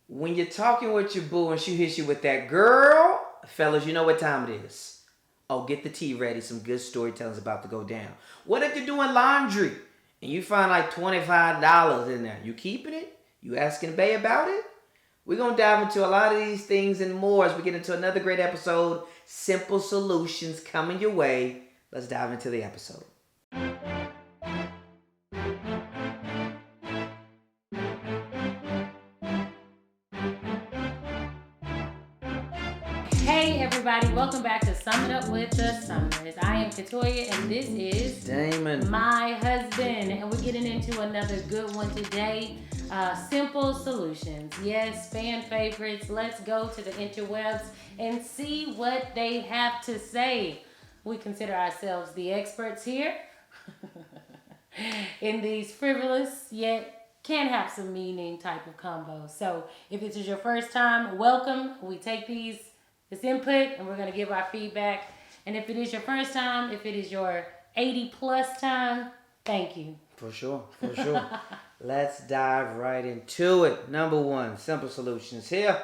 When you're talking with your boo and she hits you with that girl, fellas, you know what time it is. Oh, get the tea ready. Some good storytelling's about to go down. What if you're doing laundry and you find like $25 in there? You keeping it? You asking Bay about it? We're going to dive into a lot of these things and more as we get into another great episode. Simple solutions coming your way. Let's dive into the episode. Hey everybody, welcome back to Sum It Up with the Summers. I am Katoya and this is Damon, my husband, and we're getting into another good one today. Simple solutions. Yes, fan favorites. Let's go to the interwebs and see what they have to say. We consider ourselves the experts here in these frivolous yet can have some meaning type of combos. So if this is your first time, welcome. We take this input and we're going to give our feedback. And if it is your first time, if it is your 80 plus time, thank you. For sure. Let's dive right into it. Number one, simple solutions here.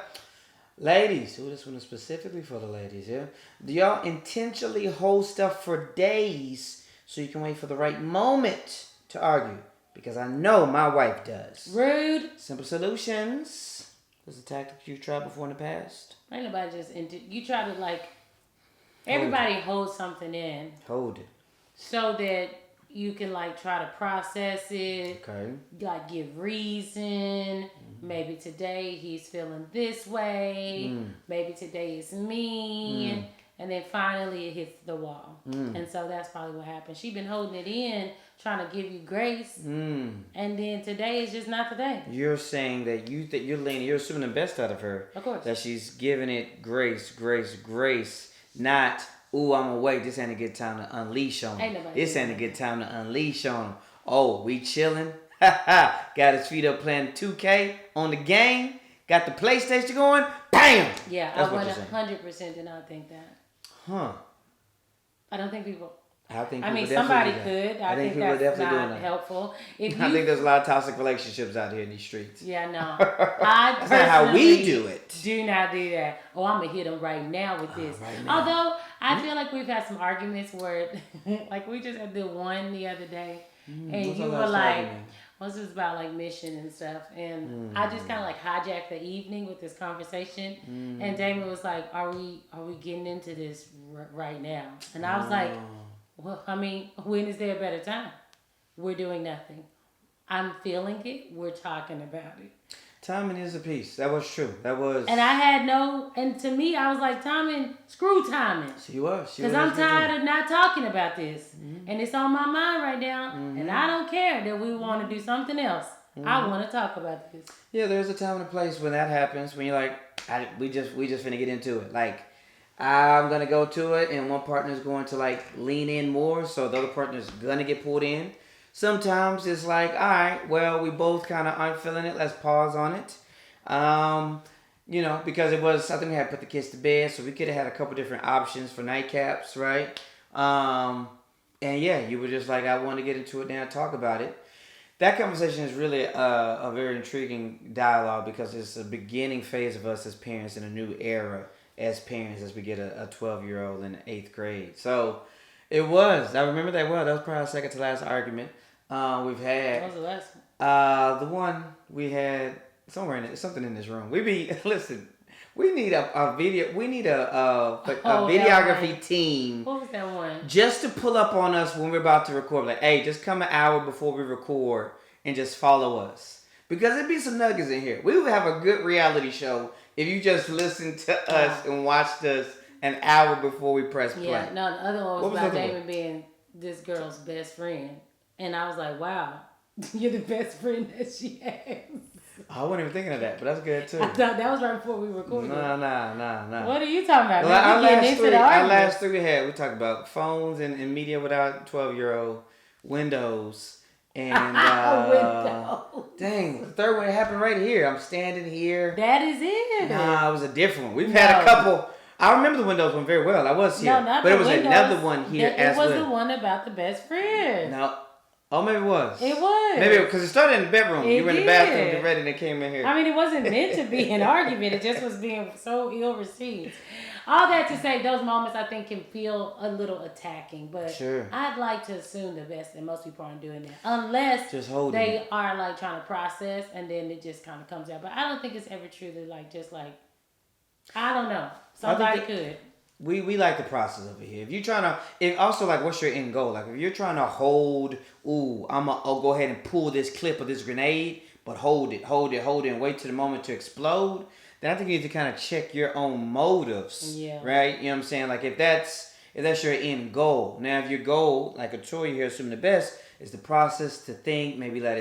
Ladies, this one is specifically for the ladies here. Do y'all intentionally hold stuff for days so you can wait for the right moment to argue? Because I know my wife does. Rude. Simple solutions. What's a tactic you tried before in the past? Ain't nobody just you try to everybody holds something in. Hold it. So that you can try to process it. Okay. Give reason. Mm-hmm. Maybe today he's feeling this way. Maybe today it's me. And then finally it hits the wall. And so that's probably what happened. She's been holding it in, trying to give you grace. And then today is just not the day. You're saying that you're assuming the best out of her. Of course. That she's giving it grace. Not, ooh, I'm away. This ain't a good time to unleash on him. This ain't a good time to unleash on him. Oh, we chilling? Got his feet up playing 2K on the game. Got the PlayStation going. Bam! Yeah, that's I 100% did not think that. Huh. I don't think people... somebody could. I think people that's definitely not helpful. I think there's a lot of toxic relationships out here in these streets. Yeah, no. That's not how we do it. Do not do that. Oh, I'm going to hit him right now with this. Right now. Although, I feel like we've had some arguments where, we just had the one the other day. And you were like, this was about mission and stuff. And I just kind of hijacked the evening with this conversation. And Damon was like, are we getting into this right now? And I was like, well, when is there a better time? We're doing nothing. I'm feeling it. We're talking about it. Timing is a piece. That was true. And I had and to me, I was like, timing, screw timing. She was. Because I'm tired of not talking about this. And it's on my mind right now. And I don't care that we want to do something else. I want to talk about this. Yeah, there's a time and a place when that happens. When you're like, we just finna get into it. I'm going to go to it, and one partner's going to, lean in more, so the other partner's going to get pulled in. Sometimes it's all right, well, we both kind of aren't feeling it. Let's pause on it. Because it was something we had to put the kids to bed, so we could have had a couple different options for nightcaps, right? And, yeah, you were just like, I want to get into it now, talk about it. That conversation is really a very intriguing dialogue because it's a beginning phase of us as parents in a new era. As parents, as we get a 12-year-old in 8th grade. So, it was. I remember that well. That was probably our second to last argument we've had. What was the last one? The one we had something in this room. We need a video. We need a videography team. What was that one? Just to pull up on us when we're about to record. Hey, just come an hour before we record and just follow us. Because it'd be some nuggets in here. We would have a good reality show if you just listened to us and watched us an hour before we press play. Yeah, no, the other one was about Damon being this girl's best friend. And I was like, wow, you're the best friend that she has. I wasn't even thinking of that, but that's good too. I thought that was right before we recorded. No. What are you talking about? Well, our last three we talked about phones and media without 12-year-old, Windows. And dang, the third one happened right here. I'm standing here. That is it. Nah, it was a different one. We've had a couple. I remember the Windows one very well. I was here, but it was another one here as well. It was the one about the best friend. No, Oh, maybe it was. It was. Maybe because it started in the bedroom. It You were in the did. bathroom, get ready, and it came in here. I mean, it wasn't meant to be an argument. It just was being so ill received. All that to say, those moments I think can feel a little attacking. But sure. I'd like to assume the best, and most people aren't doing that. Unless they are like trying to process, and then it just kind of comes out. But I don't think it's ever true to like, just like, I don't know. Somebody could. We like the process over here. If you're trying to, also like, what's your end goal? Like, if you're trying to hold, I'll go ahead and pull this clip of this grenade, but hold it, and wait till the moment to explode. Then I think you need to kind of check your own motives, right? You know what I'm saying? Like, if that's your end goal. Now, if your goal, like Atoya here, assuming the best, is the process to think, maybe not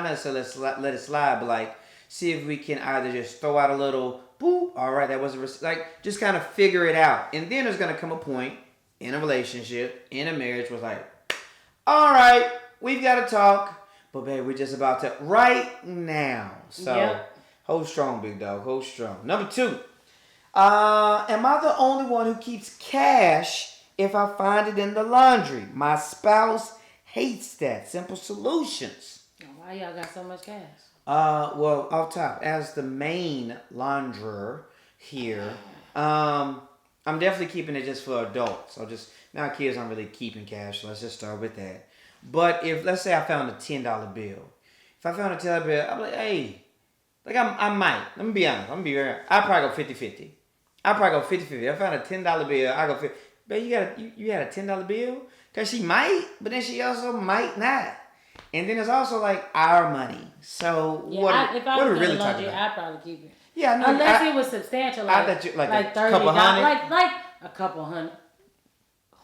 necessarily let it slide, but like, see if we can either just throw out a little, boop, all right, that was like, just kind of figure it out. And then there's going to come a point in a relationship, in a marriage, where it's like, all right, we've got to talk, but babe, we're just about to, right now. So, hold strong, big dog, hold strong. Number 2, am I the only one who keeps cash if I find it in the laundry? My spouse hates that. Simple solutions. Why y'all got so much cash? Well, off top, as the main launderer here, I'm definitely keeping it just for adults. So just, now kids aren't really keeping cash, so let's just start with that. But if, let's say I found a $10 bill. If I found a $10 bill, I'm like, hey, like I might. Let me be honest. I'm going to be real. I'd probably go 50-50. I'd probably go 50-50. I found a $10 bill, I go 50. Babe, you had a $10 bill? Because she might, but then she also might not. And then it's also like our money. So what are we really talking about? I'd probably keep it. Yeah, no, unless it was substantial, like a $30, couple hundred, like a couple hundred.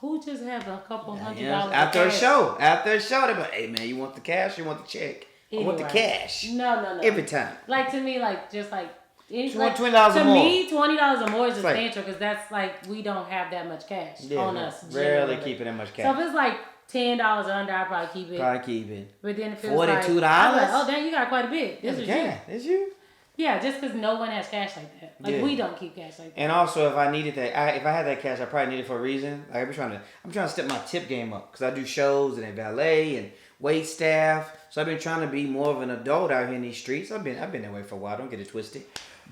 Who just have a couple $100 after a show? After a show, they're like, "Hey man, you want the cash? You want the check? Anyway. I want the cash." No. Every time. Like to me, like just like $20 or more. To me, $20 or more is substantial because that's like we don't have that much cash on us. Rarely keeping that much cash. So if it's like $10 or under, I'd probably keep it. But then if it's $42, like, oh damn, you got quite a bit. This is you. It's you. Yeah, just because no one has cash like that. Like we don't keep cash like that. And also, if I needed that, if I had that cash, I probably need it for a reason. Like I'm trying to step my tip game up because I do shows and valet and wait staff. So I've been trying to be more of an adult out here in these streets. I've been that way for a while. Don't get it twisted.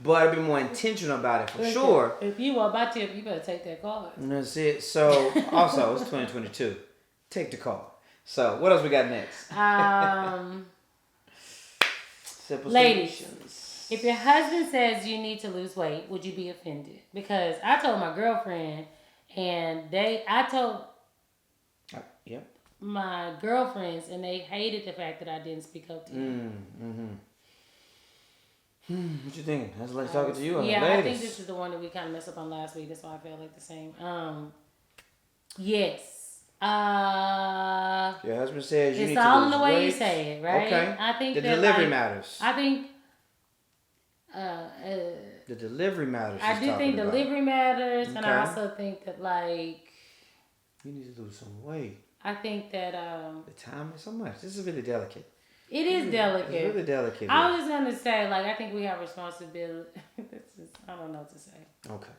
But I've been more intentional about it for sure. If you want my tip, you better take that card. And that's it. So also, it's 2022. Take the call. So what else we got next? Simple ladies. solutions. If your husband says you need to lose weight, would you be offended? Because I told my girlfriend, and I told my girlfriends, and they hated the fact that I didn't speak up to them. What you thinking? That's like talking to you. Yeah, I think this is the one that we kind of messed up on last week. That's why I felt like the same. Yes. Your husband says you need to lose weight. It's all in the way you say it, right? Okay. I think the delivery matters. I think. The delivery matters. I do think delivery matters, okay. And I also think that like you need to lose some weight. I think that the time is so much. This is really delicate. It is delicate. It's really delicate. I was just gonna say, like, I think we have responsibility. I don't know what to say. Okay.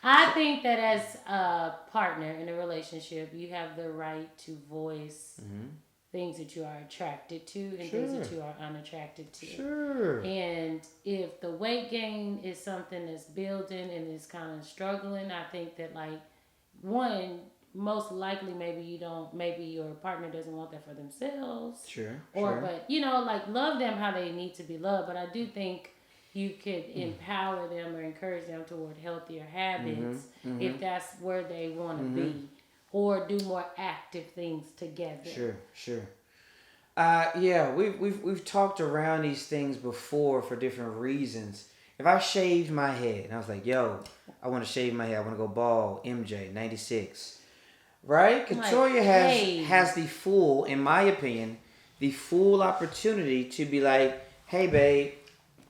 I think that as a partner in a relationship, you have the right to voice things that you are attracted to and things that you are unattracted to. Sure. And if the weight gain is something that's building and is kind of struggling, I think that like most likely maybe your partner doesn't want that for themselves. Sure. But like love them how they need to be loved. But I do think you could empower them or encourage them toward healthier habits if that's where they want to be. Or do more active things together. Sure. We've talked around these things before for different reasons. If I shaved my head and I was like, yo, I want to shave my head, I want to go bald, MJ, 96. Right? Katoya has the full, in my opinion, the full opportunity to be like, hey babe,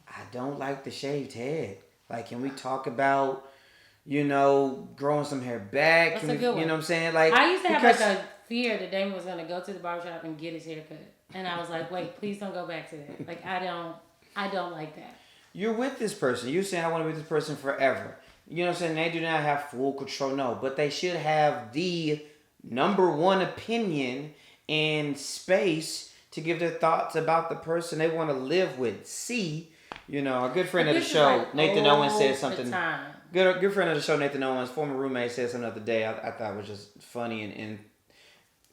I don't like the shaved head. Like, can we talk about growing some hair back? That's a good one. You know what I'm saying? Like, I used to have like a fear that Damon was going to go to the barbershop and get his hair cut. And I was like, wait, please don't go back to that. Like, I don't like that. You're with this person. You're saying I want to be with this person forever. You know what I'm saying? They do not have full control. No, but they should have the number one opinion and space to give their thoughts about the person they want to live with. See, a good friend of the show, like Nathan Owens, said something. Good friend of the show, Nathan Owens, former roommate, said something the other day I thought was just funny and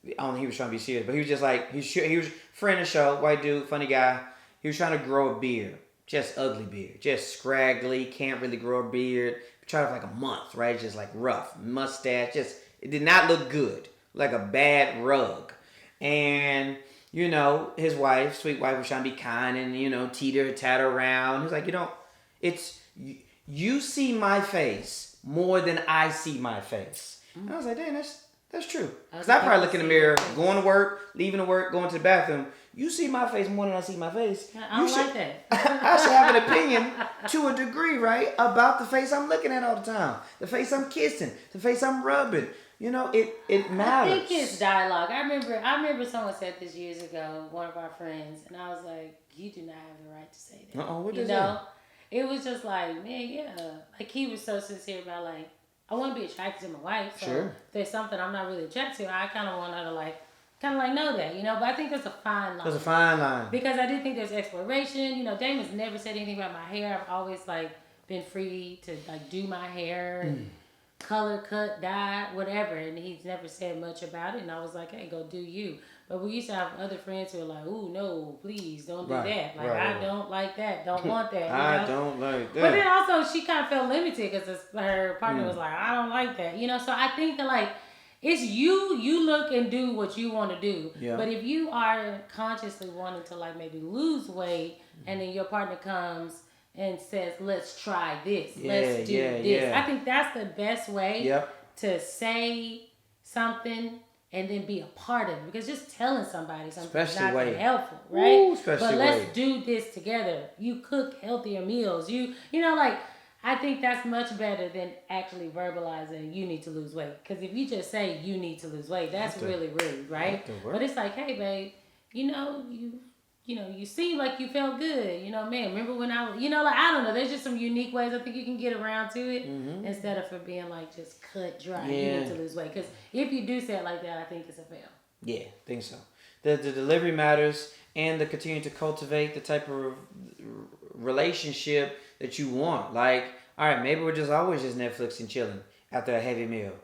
I don't think he was trying to be serious, but he was just like, he was friend of the show, white dude, funny guy. He was trying to grow a beard, just ugly beard, just scraggly, can't really grow a beard. Tried for like a month, right? Just like rough mustache, it did not look good, like a bad rug. And his wife, sweet wife, was trying to be kind and teeter tatter around. He's like, it's you see my face more than I see my face. And I was like, dang, that's true. Because I probably look in the mirror, going to work, leaving to work, going to the bathroom. You see my face more than I see my face. I don't like that. I should have an opinion to a degree, right? About the face I'm looking at all the time. The face I'm kissing. The face I'm rubbing. It matters. I think it's dialogue. I remember someone said this years ago, one of our friends, and I was like, you do not have the right to say that. What does that? It was just like, man, yeah. Like, he was so sincere about, like, I want to be attracted to my wife. So sure. If there's something I'm not really attracted to, I kind of want her to, like, know that, But I think there's a fine line. There's a fine line. Because I do think there's exploration. Damon's never said anything about my hair. I've always, like, been free to, like, do my hair, color, cut, dye, whatever. And he's never said much about it. And I was like, hey, go do you. But we used to have other friends who were like, ooh, no, please, don't do that. Like, I don't like that. Don't want that. I don't like that. But then also, she kind of felt limited because her partner was like, I don't like that. So I think that, like, it's you look and do what you want to do. Yeah. But if you are consciously wanting to, like, maybe lose weight and then your partner comes and says, let's try this. Let's do this. Yeah. I think that's the best way Yep. to say something and then be a part of it. Because just telling somebody something is not that helpful, right? Ooh, especially but let's do this together. You cook healthier meals. I think that's much better than actually verbalizing you need to lose weight. Because if you just say you need to lose weight, that's really rude, right? But it's like, hey, babe, you seem like you felt good. Man, remember when I was, I don't know. There's just some unique ways I think you can get around to it instead of it being like just cut dry. You need to lose weight. Because if you do say it like that, I think it's a fail. Yeah, I think so. The delivery matters and the continue to cultivate the type of relationship that you want. Like, all right, maybe we're just always just Netflix and chilling after a heavy meal.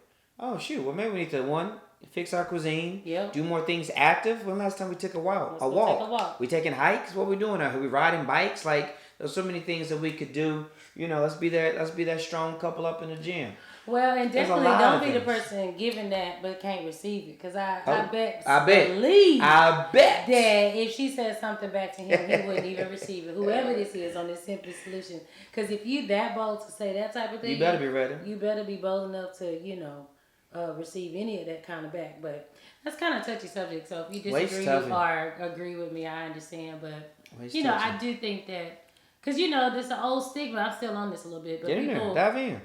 Oh, shoot. Well, maybe we need to, fix our cuisine. Yep. Do more things active. When last time we took a walk? A walk. We taking hikes? What we doing out here? We riding bikes? Like, there's so many things that we could do. Let's be that strong couple up in the gym. Well, and definitely don't be the person giving that but can't receive it. Because I bet that if she says something back to him, he wouldn't even receive it. Whoever this is on this Simply Solution. Because if you that bold to say that type of thing, you better be ready. You better be bold enough to, receive any of that kind of back. But that's kind of a touchy subject. So if you disagree or agree with me, I understand. But, I do think that, because, there's an old stigma. I'm still on this a little bit. But get in there. Dive in.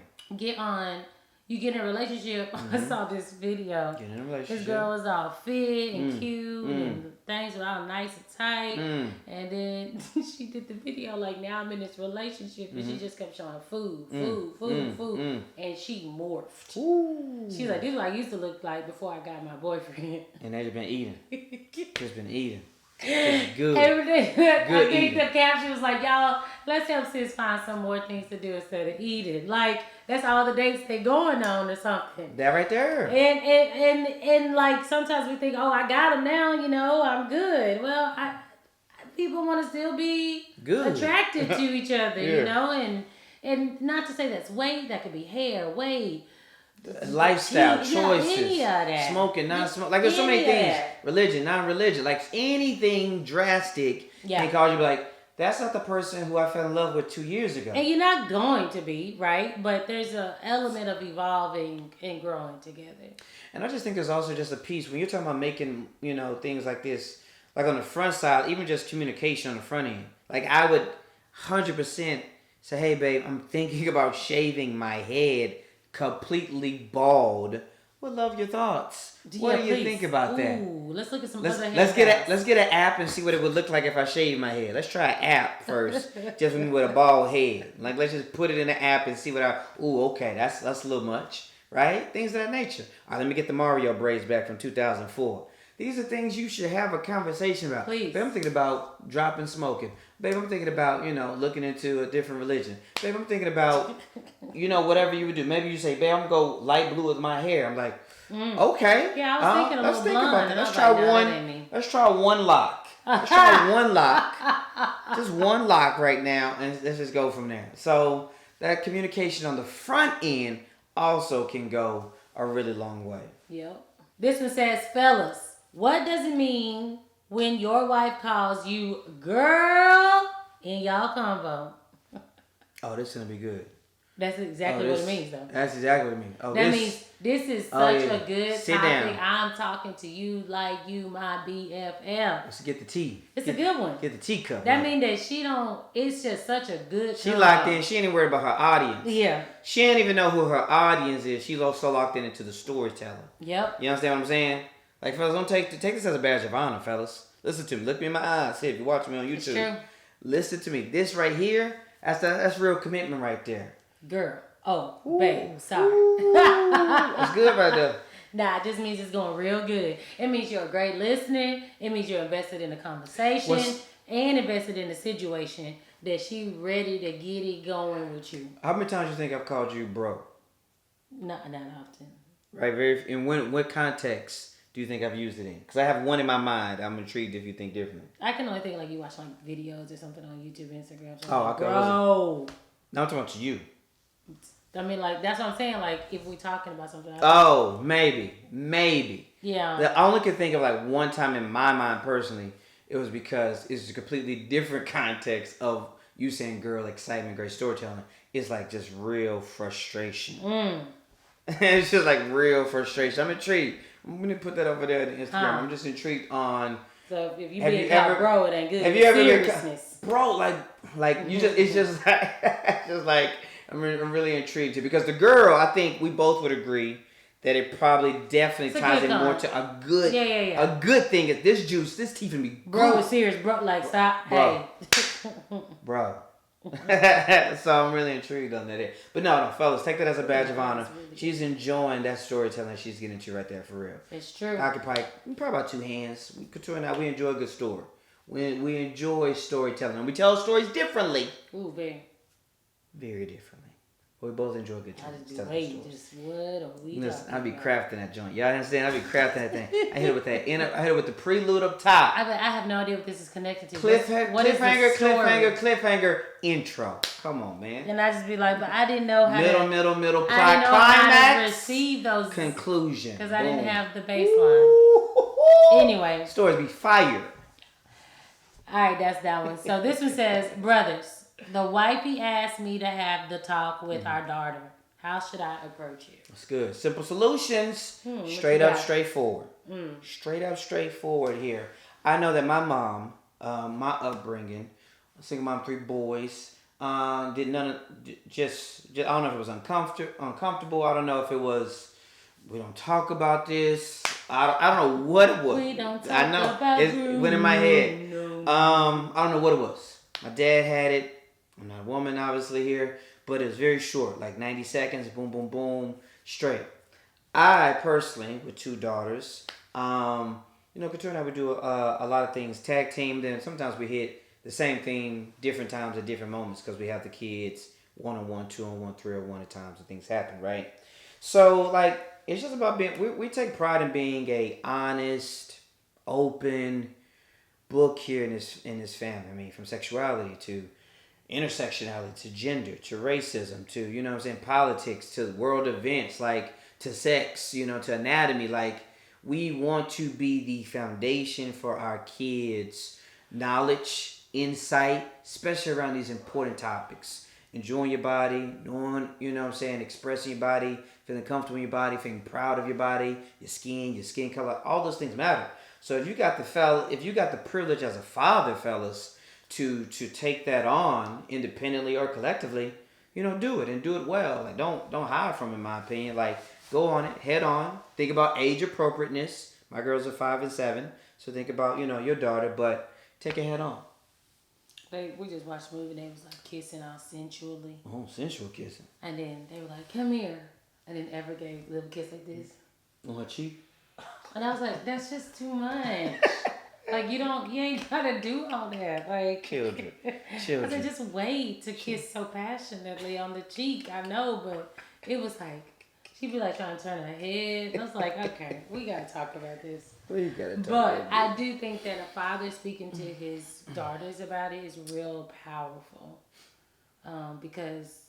You get in a relationship. I saw this video. Get in a relationship. This girl was all fit and cute and things were all nice and tight. And then she did the video like, now I'm in this relationship, and she just kept showing food. And she morphed. Ooh. She's like, this is what I used to look like before I got my boyfriend. And they've been eating. Just been eating. It's good. I think the caption was like, y'all, let's help sis find some more things to do instead of eating. Like, that's all the dates they going on or something. That right there. And like, sometimes we think, oh, I got him now, I'm good. Well, people want to still be good, attracted to each other, and not to say that's weight, that could be hair, weight, lifestyle choices, smoking, non-smoking. Like, there's so many things. Religion, non-religion. Like, anything drastic can cause you to be like, that's not the person who I fell in love with 2 years ago. And you're not going to be, right? But there's an element of evolving and growing together. And I just think there's also just a piece, when you're talking about making, things like this, like on the front side, even just communication on the front end. Like, I would 100% say, hey, babe, I'm thinking about shaving my head completely bald. Would love your thoughts. What do you think about that? Ooh, let's look at some other let's get an app and see what it would look like if I shave my head. Let's try an app first, just with a bald head. Like, let's just put it in the app and see what okay, that's a little much, right? Things of that nature. All right, let me get the Mario braids back from 2004. These are things you should have a conversation about. Please. Babe, I'm thinking about dropping smoking. Babe, I'm thinking about, looking into a different religion. Babe, I'm thinking about, whatever you would do. Maybe you say, babe, I'm going to go light blue with my hair. I'm like, okay. Yeah, I was thinking a let's little think blonde. about that. Let's try one. Let's try one lock. Let's try one lock. Just one lock right now, and let's just go from there. So that communication on the front end also can go a really long way. Yep. This one says, fellas, what does it mean when your wife calls you girl in y'all convo? Oh, this is going to be good. That's exactly what it means, though. That's exactly what it means. That means this is such a good topic. Down. I'm talking to you like you my BFF. Let's get the tea. It's a good one. Get the teacup. That means that she don't. It's just such a good. She locked in. She ain't even worried about her audience. Yeah. She ain't even know who her audience is. She's also locked into the storytelling. Yep. You understand what I'm saying? Like, fellas, don't take this as a badge of honor, fellas. Listen to me. Look me in my eyes. See if you watch me on YouTube. It's true. Listen to me. This right here, that's real commitment right there. Girl. Oh, babe. Sorry. That's good right there. Nah, it just means it's going real good. It means you're a great listener. It means you're invested in the conversation and invested in the situation that she ready to get it going with you. How many times you think I've called you bro? Not often. Right. In what context do you think I've used it in? Because I have one in my mind. I'm intrigued if you think differently. I can only think like you watch like videos or something on YouTube, Instagram. Bro. No, I'm talking about you. I mean, like, that's what I'm saying. Like, if we're talking about something. Maybe. Yeah. I only could think of like one time in my mind personally. It was because it's a completely different context of you saying girl, excitement, great storytelling. It's like just real frustration. It's just like real frustration. I'm intrigued. I'm going to put that over there on Instagram. I'm just intrigued on. So if you been called bro, it ain't good. Have you ever been bro? Like you just. It's just like. I'm really intrigued too because the girl, I think we both would agree that it probably definitely ties in more to a good, a good thing. Is this juice, this teeth can be bro is serious, bro. Like stop, bro. Hey, bro. So I'm really intrigued on that. But no, fellas, take that as a badge of honor. She's enjoying that storytelling she's getting to right there for real. It's true. I could probably about two hands. Couture and I, we enjoy a good story. We enjoy storytelling, and we tell stories differently. Ooh, very differently. But we both enjoy good times. What are we Listen, I be crafting that joint. Y'all understand? I be crafting that thing. I hit it with that. I hit it with the prelude up top. I have no idea what this is connected to. Cliffhanger, intro. Come on, man. And I just be like, but I didn't know how middle, plot, I didn't know climax, how to receive those conclusion. Because I didn't have the baseline. Anyway, stories be fire. All right, that's that one. So this one says, brothers. The wifey asked me to have the talk with our daughter. How should I approach you? That's good. Simple solutions. Straight up, straightforward. Straight up, straightforward here. I know that my mom, my upbringing, single mom, 3 boys, did none of, just I don't know if it was uncomfortable. I don't know if it was, we don't talk about this. I don't know what it was. We don't talk about it went in my head. No. I don't know what it was. My dad had it. I'm not a woman, obviously, here, but it was very short, like 90 seconds, boom, boom, boom, straight. I, personally, with 2 daughters, Couture and I would do a lot of things, tag team, then sometimes we hit the same thing different times at different moments because we have the kids 1-on-1, 2-on-1, 3-on-1 at times and things happen, right? So, like, it's just about being, we take pride in being a honest, open book here in this family. I mean, from sexuality to intersectionality to gender to racism to politics to world events, like to sex, to anatomy. Like, we want to be the foundation for our kids' knowledge, insight, especially around these important topics. Enjoying your body, knowing, expressing your body, feeling comfortable in your body, feeling proud of your body, your skin color, all those things matter. So if you got the privilege as a father, fellas, to take that on independently or collectively, do it and do it well. Like, don't hide from it, in my opinion. Like, go on it, head on. Think about age appropriateness. My girls are 5 and 7, so think about your daughter, but take it head on. We just watched a movie and they was like kissing all sensually. Oh, sensual kissing. And then they were like, come here. And then Ever gave a little kiss like this. On her cheek? And I was like, that's just too much. Like you ain't gotta do all that. Like Children. I said, just wait to kiss so passionately on the cheek. I know, but it was like she'd be like trying to turn her head. And I was like, okay, we gotta talk about this. We gotta talk But about I do think that a father speaking to his daughters about it is real powerful, because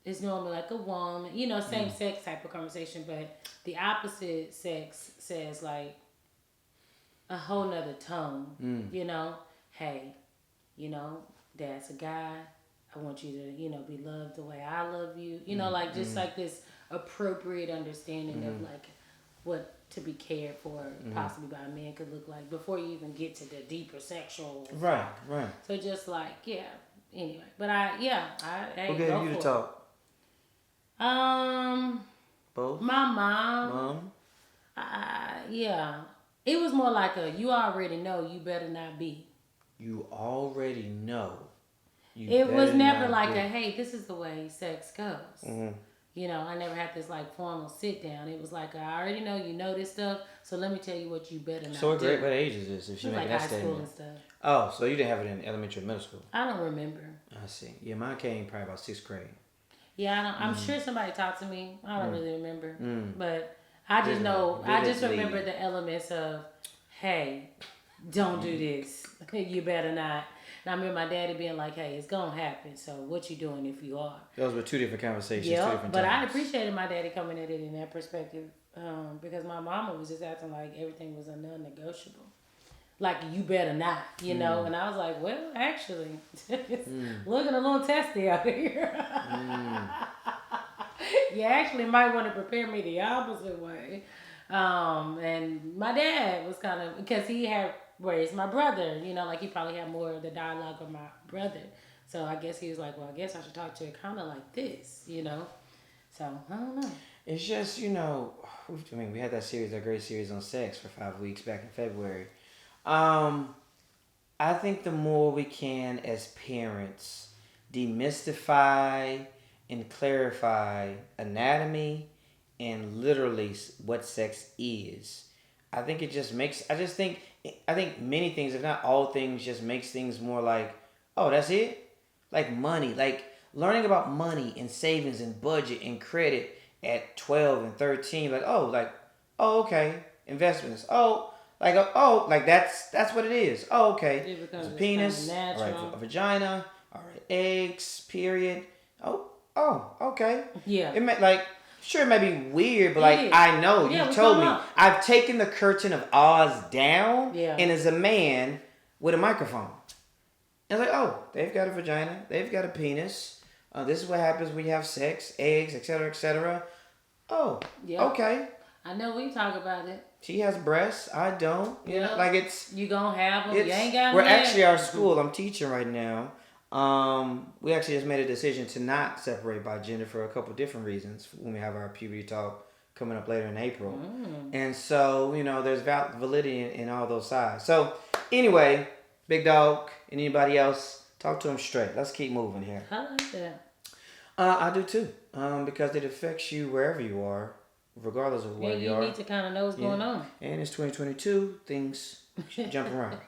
it's normally like a woman, same sex type of conversation, but the opposite sex says like a whole nother tone, hey, dad's a guy. I want you to, be loved the way I love you. Like just like this appropriate understanding of like what to be cared for possibly by a man could look like before you even get to the deeper sexual Right. So just like, anyway. But hey, who gave you the talk? Both? My mom. Yeah. It was more like you already know, you better not be. You already know. It was never like hey, this is the way sex goes. I never had this like formal sit down. It was like, I already know you know this stuff, so let me tell you what you better not do. So what age is this? If she making that statement? High school and stuff. Oh, so you didn't have it in elementary or middle school? I don't remember. I see. Yeah, mine came probably about 6th grade. Yeah, I'm sure somebody talked to me. I don't really remember. But I just know, I just remember the elements of, hey, don't do this. You better not. And I remember my daddy being like, hey, it's going to happen. So what you doing if you are? Those were two different conversations. Yeah, two different but times. I appreciated my daddy coming at it in that perspective, because my mama was just acting like everything was a non-negotiable. Like, you better not, And I was like, well, actually, looking a little testy out here. You actually might want to prepare me the opposite way. And my dad was kind of, because he had raised my brother, like he probably had more of the dialogue with my brother. So I guess he was like, well, I guess I should talk to it kind of like this, So, I don't know. It's just, we had that great series on sex for 5 weeks back in February. I think the more we can as parents demystify and clarify anatomy and literally what sex is, I think it just makes, I think many things, if not all things, just makes things more like, oh, that's it? Like money, like learning about money and savings and budget and credit at 12 and 13, okay, investments, like that's what it is. Oh, okay. It's a penis, all right, a vagina, all right, eggs, period. Oh, okay. Yeah. It may be weird, but I know you told me. I've taken the curtain of Oz down, and as a man with a microphone, and it's like, oh, they've got a vagina, they've got a penis. This is what happens when you have sex, eggs, etc., etc. Oh, okay. I know we talk about it. She has breasts. I don't. You know, like it's. You gonna have them. You ain't got. We're actually our school. I'm teaching right now. We actually just made a decision to not separate by gender for a couple different reasons when we have our puberty talk coming up later in April. And so, there's validity in all those sides. So, anyway, Big Dog and anybody else, talk to them straight. Let's keep moving here. I like that. I do too, because it affects you wherever you are, regardless of where you are. You need to kind of know what's going on. And it's 2022, things jump around.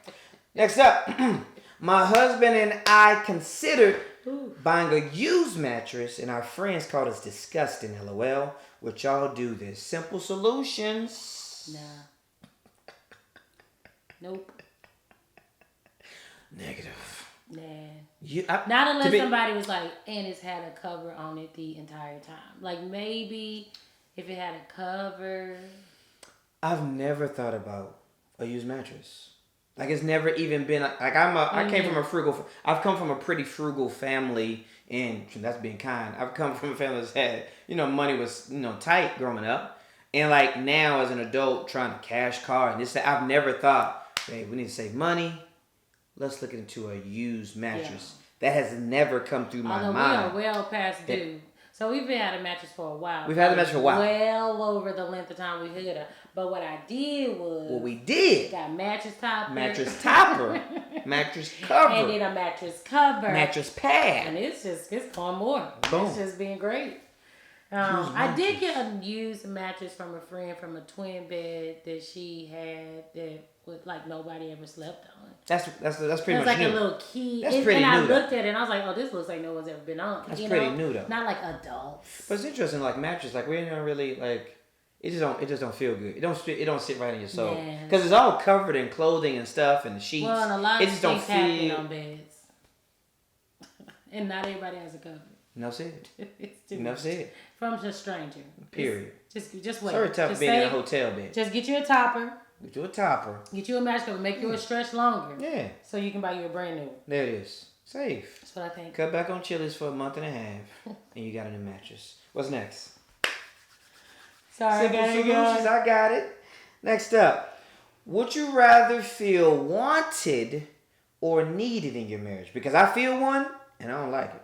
Next up, my husband and I considered buying a used mattress, and our friends called us disgusting, LOL. Would y'all do this? Simple solutions. Nah. Nope. Negative. Nah. Not unless somebody was like, and it's had a cover on it the entire time. Like maybe if it had a cover. I've never thought about a used mattress. Like it's never even been like I've come from a pretty frugal family, and that's being kind. I've come from a family that's had, money was, tight growing up. And like now as an adult trying to cash car and this, I've never thought, hey, we need to save money. Let's look into a used mattress. That has never come through my mind. We are well past due. So we've had a mattress for a while. We've had the mattress for a while. Well over the length of time we had it. But what I did was... What we did. Got mattress topper. Mattress topper. Mattress cover. And then a mattress cover. Mattress pad. And it's going more. Boom. It's just being great. I did get a used mattress from a friend from a twin bed that she had that with like nobody ever slept on. That's pretty much like new. A little key. That's pretty new. And I looked at it and I was like, oh, this looks like no one's ever been on. That's pretty new though. Not like adults. But it's interesting, like mattress, like we don't really like. It just don't feel good. It don't sit right in your soul because it's all covered in clothing and stuff and the sheets. Well, and a lot of things happen on beds, and not everybody has a cover. No said. No said. From a stranger. Period. Just wait. Sorry, tough being in a hotel bed. Just get you a topper. Get you a topper. Get you a mattress cover. Make yours stretch longer. Yeah. So you can buy you a brand new one. There it is. Safe. That's what I think. Cut back on chilies for a month and a half, and you got a new mattress. What's next? Sorry, Simple solutions. I got it. Next up, would you rather feel wanted or needed in your marriage? Because I feel one, and I don't like it.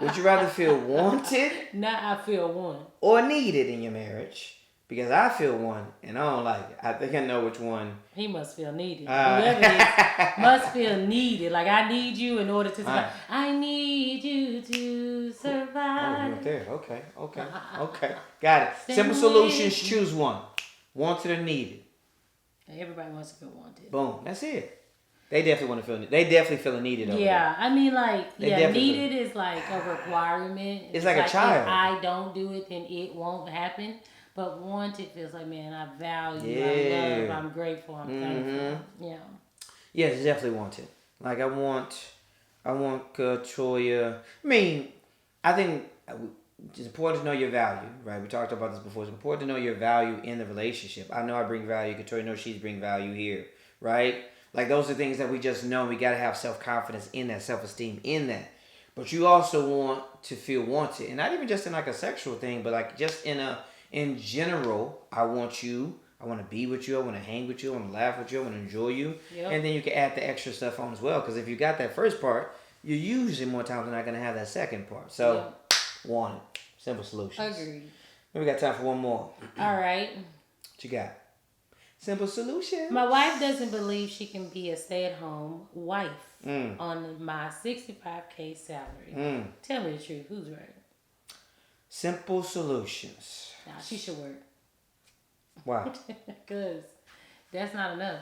Would you rather feel wanted? Now I feel one. Or needed in your marriage? Because I feel one and I don't like it. I think I know which one. He must feel needed. Whoever it is must feel needed. Like I need you in order to survive. Right. I need you to survive. Oh, you're there. Okay. Got it. Simple solutions. Choose one. Wanted or needed. Everybody wants to feel wanted. Boom. That's it. They definitely want to feel. They definitely feeling needed over there. I mean, like, needed is like a requirement. It's like a child. If I don't do it, then it won't happen. But wanted feels like, man, I value, I love, I'm grateful, I'm thankful. Yeah. Yeah, it's definitely wanted. Like I want Toya. I mean, I think it's important to know your value, right? We talked about this before. It's important to know your value in the relationship. I know I bring value. Katoya knows she's bring value here, right? Like those are things that we just know. We got to have self-confidence in that, self-esteem in that. But you also want to feel wanted. And not even just in like a sexual thing, but like just in general, I want to be with you. I want to hang with you. I want to laugh with you. I want to enjoy you. Yep. And then you can add the extra stuff on as well. Because if you got that first part, you're usually more times than not going to have that second part. So, want it. Simple solutions. Agreed. We got time for one more. All right. What you got? Simple solutions. My wife doesn't believe she can be a stay-at-home wife on my $65K salary. Tell me the truth. Who's right? Simple solutions. Nah, she should work. Why? Because that's not enough.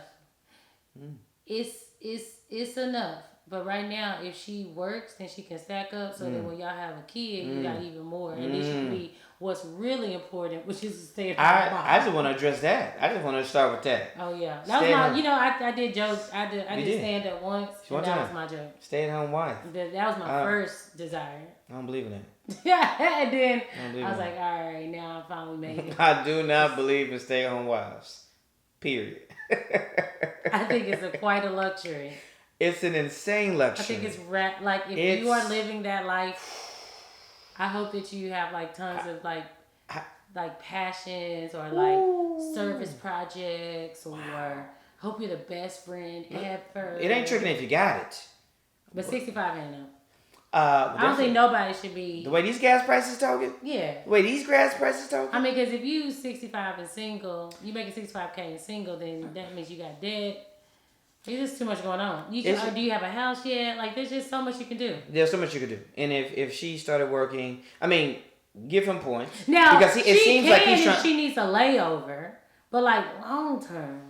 It's enough. But right now, if she works, then she can stack up so that when y'all have a kid, you got even more. And then she can be what's really important, which is to stay at home. I just want to address that. I just want to start with that. Oh, yeah. That was my, I did jokes. I did stand up once, and that was my joke. Stay at home wife. That was my first desire. I don't believe in that. And then I was like, all right, now I finally made it. I do not believe in stay-at-home wives. Period. I think it's quite a luxury. It's an insane luxury. I think it's like if you are living that life, I hope that you have like tons of like passions or like service projects or hope you're the best friend ever. It ain't tricking if you got it. But 65 ain't enough. I don't think nobody should be. The way these gas prices talking? Yeah. The way these gas prices talking? I mean, because if you 65 and single, you making 65K and single, then that means you got debt. There's just too much going on. Do you have a house yet? Like, there's just so much you can do. There's so much you can do. And if she started working, I mean, give him points. Now, because it seems like he's trying. She needs a layover, but like long term.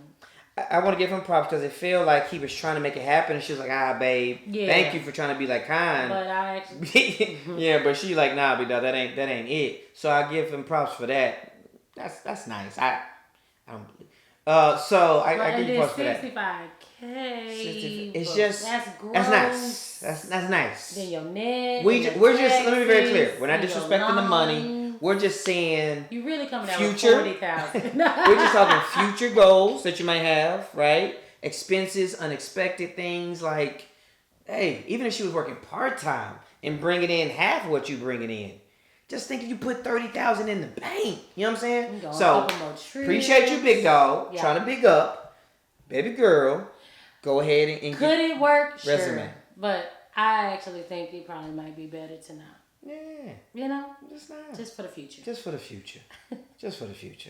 I want to give him props because it felt like he was trying to make it happen, and she was like, babe, thank you for trying to be like kind. But I actually, but she like, nah, big dog, that ain't it. So I give him props for that. That's nice. I don't believe. So I give you props for that. 65K. It's just that's gross. That's nice. That's nice. Then your net. We're just let me be very clear. We're not disrespecting the money. We're just saying you really coming out with 40,000. We're just talking future goals that you might have, right? Expenses, unexpected things like, hey, even if she was working part-time and bringing in half of what you bringing in, just think you put 30,000 in the bank. You know what I'm saying? So appreciate you, big dog. Yeah. Trying to big up, baby girl. Go ahead and could it work? Resume. Sure, but I actually think it probably might be better to not. Yeah. You know? Just for the future. Just for the future. Just for the future.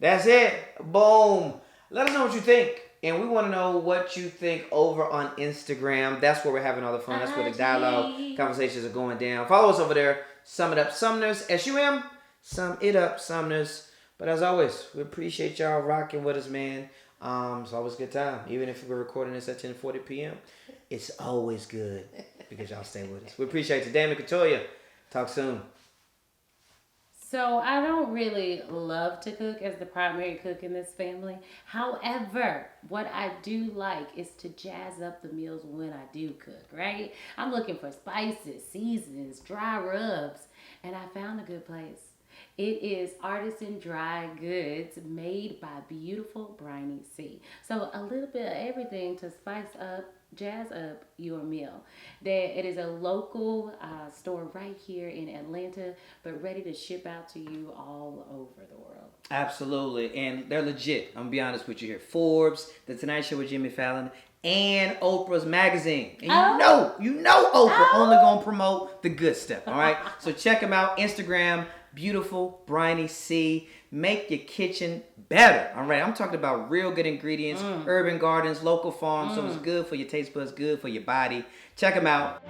That's it. Boom. Let us know what you think. And we want to know what you think over on Instagram. That's where we're having all the fun. That's where the dialogue conversations are going down. Follow us over there. Sum It Up Sumners. SUM. Sum It Up Sumners. But as always, we appreciate y'all rocking with us, man. It's always a good time. Even if we're recording this at 10:40 p.m., it's always good because y'all stay with us. We appreciate you. Damon Katoya. Talk soon. So I don't really love to cook as the primary cook in this family. However, what I do like is to jazz up the meals when I do cook, right? I'm looking for spices, seasonings, dry rubs, and I found a good place. It is Artisan Dry Goods made by beautiful Briny C. So a little bit of everything to spice up, jazz up your meal. It is a local store right here in Atlanta, but ready to ship out to you all over the world. Absolutely. And they're legit. I'm going to be honest with you here. Forbes, The Tonight Show with Jimmy Fallon, and Oprah's magazine. And you know Oprah only going to promote the good stuff, all right? So check them out. Instagram, beautiful Briny C. Make your kitchen better. All right, I'm talking about real good ingredients, urban gardens, local farms, so it's good for your taste buds, good for your body. Check them out.